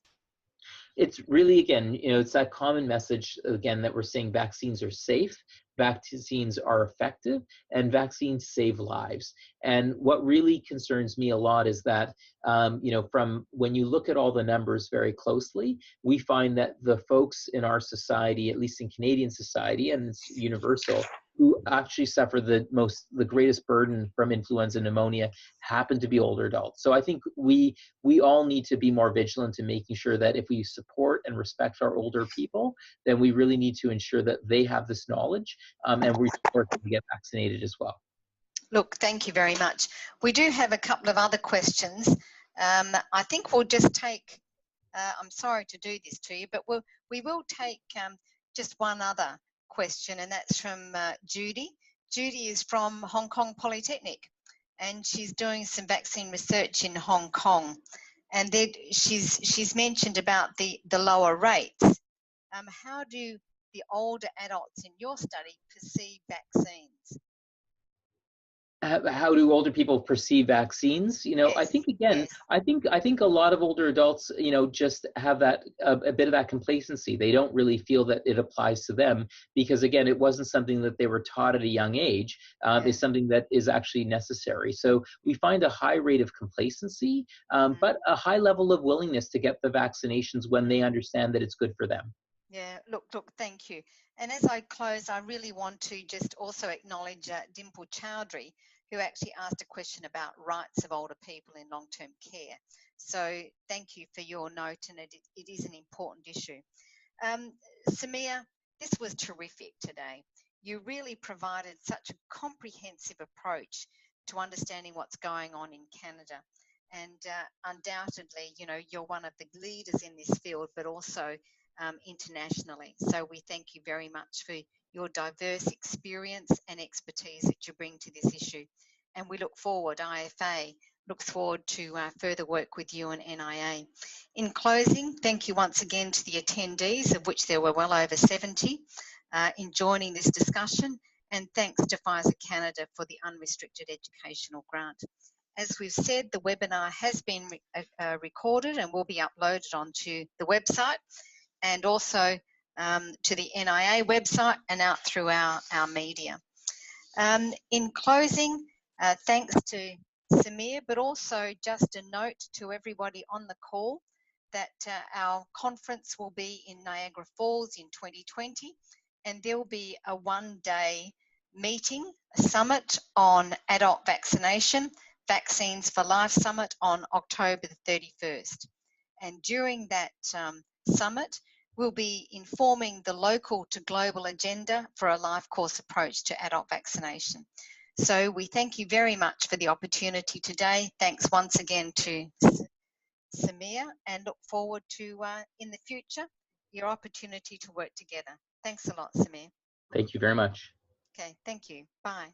It's really, again, it's that common message, again, that we're saying vaccines are safe, vaccines are effective, and vaccines save lives. And what really concerns me a lot is that, from when you look at all the numbers very closely, we find that the folks in our society, at least in Canadian society, and it's universal, who actually suffer the greatest burden from influenza and pneumonia happen to be older adults. So I think we all need to be more vigilant in making sure that if we support and respect our older people, then we really need to ensure that they have this knowledge, and we support them to get vaccinated as well. Look, thank you very much. We do have a couple of other questions. I think we'll just take, I'm sorry to do this to you, but we will take just one other question, and that's from Judy. Judy is from Hong Kong Polytechnic, and she's doing some vaccine research in Hong Kong. And then she's mentioned about the lower rates. How do the older adults in your study perceive vaccines? How do older people perceive vaccines? Yes, I think, again, yes. I think a lot of older adults, just have that a bit of that complacency. They don't really feel that it applies to them because, again, it wasn't something that they were taught at a young age. It's something that is actually necessary. So we find a high rate of complacency, but a high level of willingness to get the vaccinations when they understand that it's good for them. Yeah, look, thank you. And as I close, I really want to just also acknowledge Dimple Chowdhury, who actually asked a question about rights of older people in long-term care. So thank you for your note, and it is an important issue. Samir, this was terrific today. You really provided such a comprehensive approach to understanding what's going on in Canada. And undoubtedly, you're one of the leaders in this field, but also internationally. So we thank you very much for your diverse experience and expertise that you bring to this issue. And we look forward, IFA looks forward to further work with you and NIA. In closing, thank you once again to the attendees, of which there were well over 70, in joining this discussion, and thanks to Pfizer Canada for the unrestricted educational grant. As we've said, the webinar has been recorded and will be uploaded onto the website, and also to the NIA website and out through our media. In closing, thanks to Samir, but also just a note to everybody on the call that our conference will be in Niagara Falls in 2020, and there will be a one-day meeting, a summit on adult vaccination, Vaccines for Life Summit on October the 31st. And during that summit, we'll be informing the local to global agenda for a life course approach to adult vaccination. So we thank you very much for the opportunity today. Thanks once again to Samir, and look forward to, in the future, your opportunity to work together. Thanks a lot, Samir. Thank you very much. Okay, thank you. Bye.